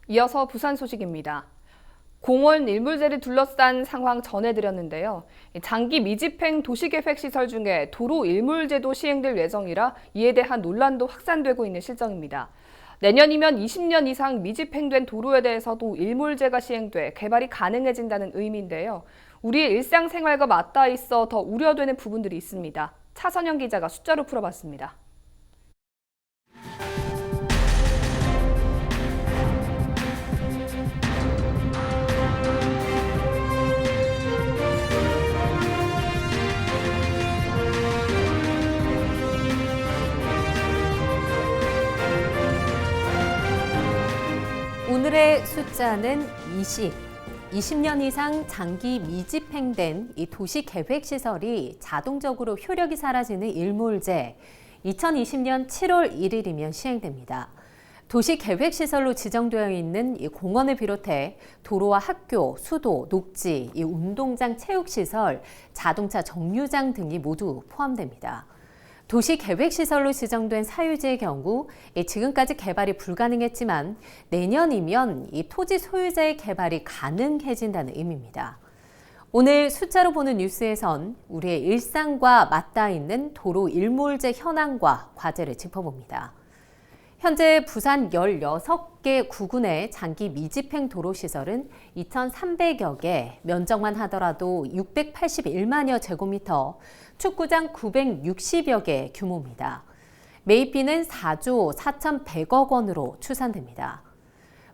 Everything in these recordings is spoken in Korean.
이어서 부산 소식입니다. 공원 일몰제를 둘러싼 상황 전해드렸는데요. 장기 미집행 도시계획 시설 중에 도로 일몰제도 시행될 예정이라 이에 대한 논란도 확산되고 있는 실정입니다. 내년이면 20년 이상 미집행된 도로에 대해서도 일몰제가 시행돼 개발이 가능해진다는 의미인데요. 우리의 일상생활과 맞닿아 있어 더 우려되는 부분들이 있습니다. 차선영 기자가 숫자로 풀어봤습니다. 오늘의 숫자는 20. 20년 이상 장기 미집행된 이 도시계획시설이 자동적으로 효력이 사라지는 일몰제, 2020년 7월 1일이면 시행됩니다. 도시계획시설로 지정되어 있는 이 공원을 비롯해 도로와 학교, 수도, 녹지, 이 운동장, 체육시설, 자동차 정류장 등이 모두 포함됩니다. 도시계획시설로 지정된 사유지의 경우 지금까지 개발이 불가능했지만 내년이면 이 토지 소유자의 개발이 가능해진다는 의미입니다. 오늘 숫자로 보는 뉴스에선 우리의 일상과 맞닿아 있는 도로 일몰제 현황과 과제를 짚어봅니다. 현재 부산 16개 구군의 장기 미집행 도로시설은 2,300여 개, 면적만 하더라도 681만여 제곱미터, 축구장 960여 개 규모입니다. 매입비는 4조 4,100억 원으로 추산됩니다.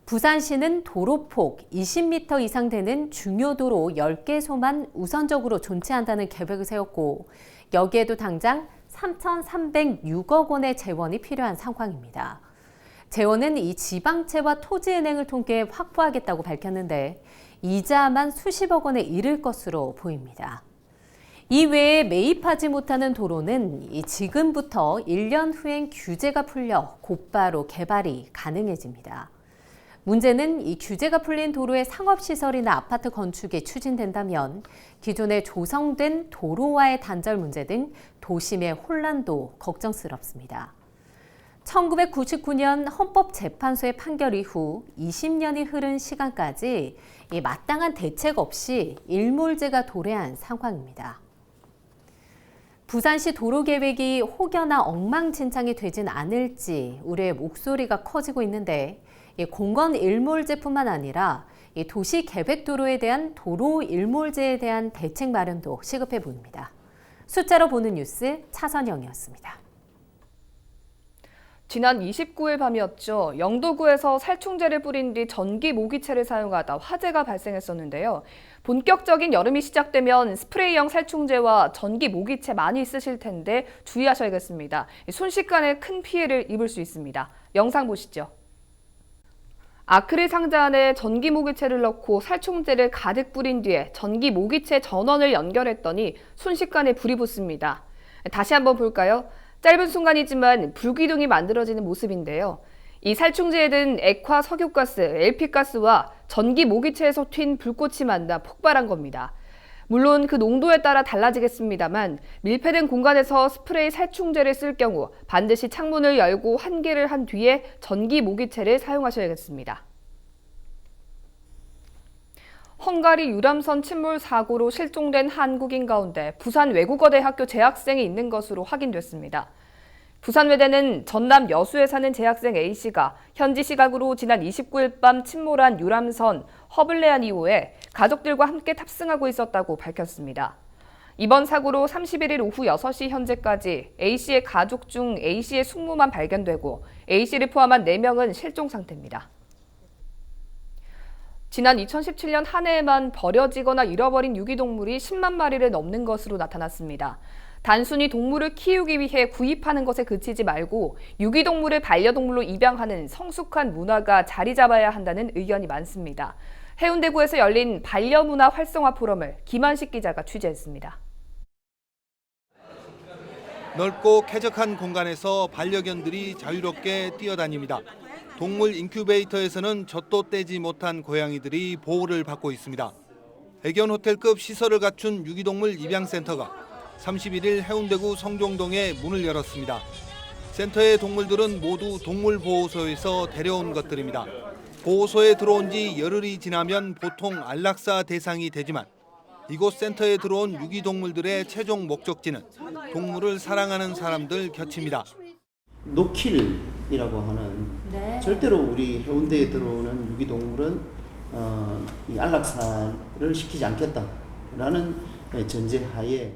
부산시는 도로폭 20m 이상 되는 중요 도로 10개소만 우선적으로 존치한다는 계획을 세웠고 여기에도 당장 3,306억 원의 재원이 필요한 상황입니다. 재원은 이 지방채와 토지은행을 통해 확보하겠다고 밝혔는데 이자만 수십억 원에 이를 것으로 보입니다. 이외에 매입하지 못하는 도로는 지금부터 1년 후엔 규제가 풀려 곧바로 개발이 가능해집니다. 문제는 이 규제가 풀린 도로의 상업시설이나 아파트 건축이 추진된다면 기존에 조성된 도로와의 단절 문제 등 도심의 혼란도 걱정스럽습니다. 1999년 헌법재판소의 판결 이후 20년이 흐른 시간까지 이 마땅한 대책 없이 일몰제가 도래한 상황입니다. 부산시 도로계획이 혹여나 엉망진창이 되진 않을지 우리의 목소리가 커지고 있는데 공건 일몰제뿐만 아니라 도시계획도로에 대한 도로 일몰제에 대한 대책 마련도 시급해 보입니다. 숫자로 보는 뉴스 차선영이었습니다. 지난 29일 밤이었죠. 영도구에서 살충제를 뿌린 뒤 전기 모기채를 사용하다 화재가 발생했었는데요. 본격적인 여름이 시작되면 스프레이형 살충제와 전기 모기채 많이 쓰실 텐데 주의하셔야겠습니다. 순식간에 큰 피해를 입을 수 있습니다. 영상 보시죠. 아크릴 상자 안에 전기 모기채를 넣고 살충제를 가득 뿌린 뒤에 전기 모기채 전원을 연결했더니 순식간에 불이 붙습니다. 다시 한번 볼까요? 짧은 순간이지만 불기둥이 만들어지는 모습인데요. 이 살충제에 든 액화 석유가스, LP가스와 전기 모기채에서 튄 불꽃이 만나 폭발한 겁니다. 물론 그 농도에 따라 달라지겠습니다만 밀폐된 공간에서 스프레이 살충제를 쓸 경우 반드시 창문을 열고 환기를 한 뒤에 전기 모기채를 사용하셔야겠습니다. 헝가리 유람선 침몰 사고로 실종된 한국인 가운데 부산 외국어대학교 재학생이 있는 것으로 확인됐습니다. 부산외대는 전남 여수에 사는 재학생 A씨가 현지 시각으로 지난 29일 밤 침몰한 유람선 허블레안 2호에 가족들과 함께 탑승하고 있었다고 밝혔습니다. 이번 사고로 31일 오후 6시 현재까지 A씨의 가족 중 A씨의 숙모만 발견되고 A씨를 포함한 4명은 실종 상태입니다. 지난 2017년 한 해에만 버려지거나 잃어버린 유기동물이 10만 마리를 넘는 것으로 나타났습니다. 단순히 동물을 키우기 위해 구입하는 것에 그치지 말고 유기동물을 반려동물로 입양하는 성숙한 문화가 자리 잡아야 한다는 의견이 많습니다. 해운대구에서 열린 반려문화 활성화 포럼을 김한식 기자가 취재했습니다. 넓고 쾌적한 공간에서 반려견들이 자유롭게 뛰어다닙니다. 동물 인큐베이터에서는 젖도 떼지 못한 고양이들이 보호를 받고 있습니다. 애견 호텔급 시설을 갖춘 유기동물 입양센터가 31일 해운대구 성종동에 문을 열었습니다. 센터의 동물들은 모두 동물보호소에서 데려온 것들입니다. 보호소에 들어온 지 열흘이 지나면 보통 안락사 대상이 되지만 이곳 센터에 들어온 유기동물들의 최종 목적지는 동물을 사랑하는 사람들 곁입니다. 노킬이라고 하는 절대로 우리 해운대에 들어오는 유기동물은 이 안락사를 시키지 않겠다라는 전제하에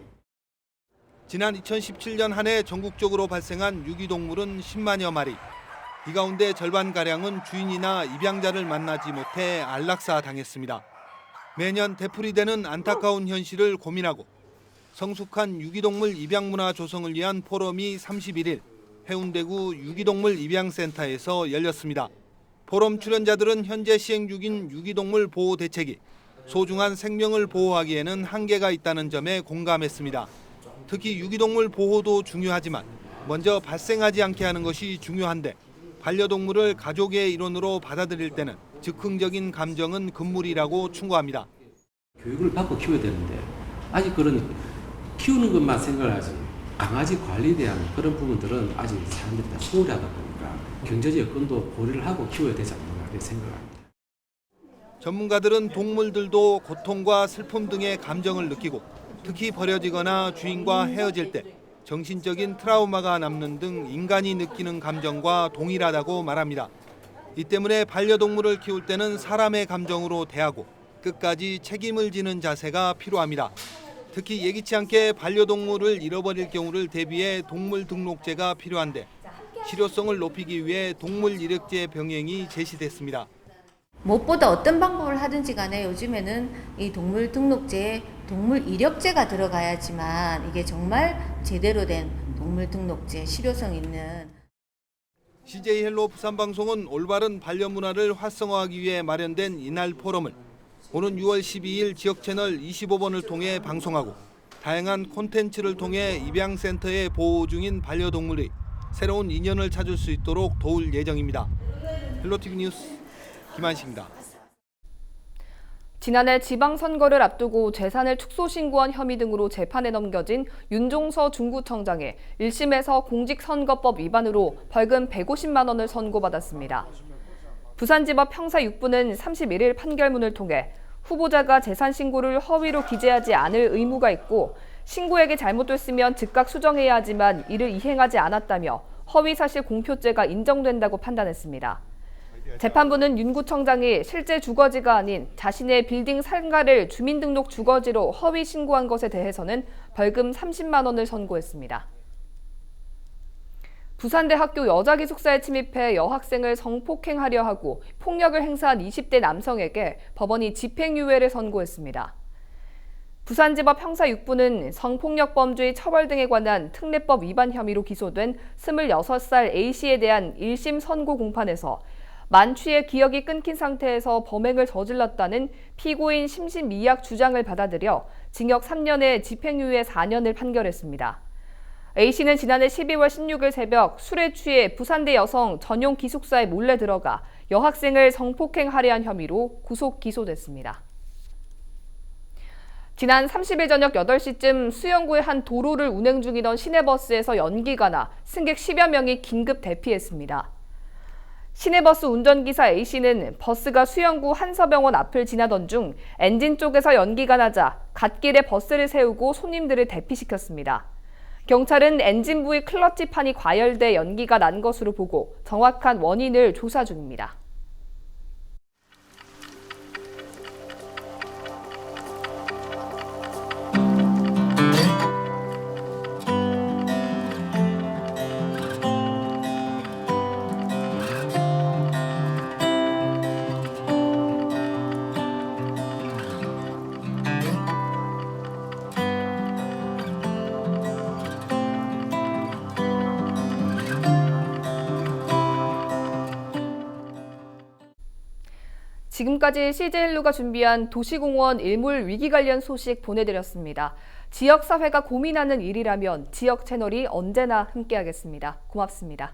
지난 2017년 한 해 전국적으로 발생한 유기동물은 10만여 마리. 이 가운데 절반가량은 주인이나 입양자를 만나지 못해 안락사 당했습니다. 매년 되풀이되는 안타까운 현실을 고민하고 성숙한 유기동물 입양 문화 조성을 위한 포럼이 31일 해운대구 유기동물 입양센터에서 열렸습니다. 포럼 출연자들은 현재 시행 중인 유기동물 보호 대책이 소중한 생명을 보호하기에는 한계가 있다는 점에 공감했습니다. 특히 유기동물 보호도 중요하지만 먼저 발생하지 않게 하는 것이 중요한데 반려동물을 가족의 일원으로 받아들일 때는 즉흥적인 감정은 금물이라고 충고합니다. 교육을 받고 키워야 되는데 아직 그런 키우는 것만 생각하지 강아지 관리에 대한 그런 부분들은 아직 사람들이 다 소홀하다 보니까 경제적 여건도 고려를 하고 키워야 되지 않나 생각합니다. 전문가들은 동물들도 고통과 슬픔 등의 감정을 느끼고 특히 버려지거나 주인과 헤어질 때 정신적인 트라우마가 남는 등 인간이 느끼는 감정과 동일하다고 말합니다. 이 때문에 반려동물을 키울 때는 사람의 감정으로 대하고 끝까지 책임을 지는 자세가 필요합니다. 특히 예기치 않게 반려동물을 잃어버릴 경우를 대비해 동물등록제가 필요한데 실효성을 높이기 위해 동물이력제 병행이 제시됐습니다. 무엇보다 어떤 방법을 하든지 간에 요즘에는 이 동물 등록제에 동물 이력제가 들어가야지만 이게 정말 제대로 된 동물 등록제 실효성 있는 CJ 헬로 부산방송은 올바른 반려 문화를 활성화하기 위해 마련된 이날 포럼을 오는 6월 12일 지역 채널 25번을 통해 방송하고 다양한 콘텐츠를 통해 입양센터에 보호 중인 반려동물의 새로운 인연을 찾을 수 있도록 도울 예정입니다. 헬로티비 뉴스 김한식입니다. 지난해 지방선거를 앞두고 재산을 축소신고한 혐의 등으로 재판에 넘겨진 윤종서 중구청장에 1심에서 공직선거법 위반으로 벌금 150만 원을 선고받았습니다. 부산지법 형사 6부는 31일 판결문을 통해 후보자가 재산 신고를 허위로 기재하지 않을 의무가 있고 신고액이 잘못됐으면 즉각 수정해야 하지만 이를 이행하지 않았다며 허위사실 공표죄가 인정된다고 판단했습니다. 재판부는 윤 구청장이 실제 주거지가 아닌 자신의 빌딩 상가를 주민등록 주거지로 허위 신고한 것에 대해서는 벌금 30만 원을 선고했습니다. 부산대 학교 여자기숙사에 침입해 여학생을 성폭행하려 하고 폭력을 행사한 20대 남성에게 법원이 집행유예를 선고했습니다. 부산지법 형사 6부는 성폭력범죄의 처벌 등에 관한 특례법 위반 혐의로 기소된 26살 A씨에 대한 1심 선고 공판에서 만취해 기억이 끊긴 상태에서 범행을 저질렀다는 피고인 심신미약 주장을 받아들여 징역 3년에 집행유예 4년을 판결했습니다. A씨는 지난해 12월 16일 새벽 술에 취해 부산대 여성 전용 기숙사에 몰래 들어가 여학생을 성폭행하려 한 혐의로 구속 기소됐습니다. 지난 30일 저녁 8시쯤 수영구의 한 도로를 운행 중이던 시내버스에서 연기가 나 승객 10여 명이 긴급 대피했습니다. 시내버스 운전기사 A씨는 버스가 수영구 한서병원 앞을 지나던 중 엔진 쪽에서 연기가 나자 갓길에 버스를 세우고 손님들을 대피시켰습니다. 경찰은 엔진 부위 클러치판이 과열돼 연기가 난 것으로 보고 정확한 원인을 조사 중입니다. 지금까지 CJ헬로가 준비한 도시공원 일몰 위기 관련 소식 보내드렸습니다. 지역사회가 고민하는 일이라면 지역 채널이 언제나 함께하겠습니다. 고맙습니다.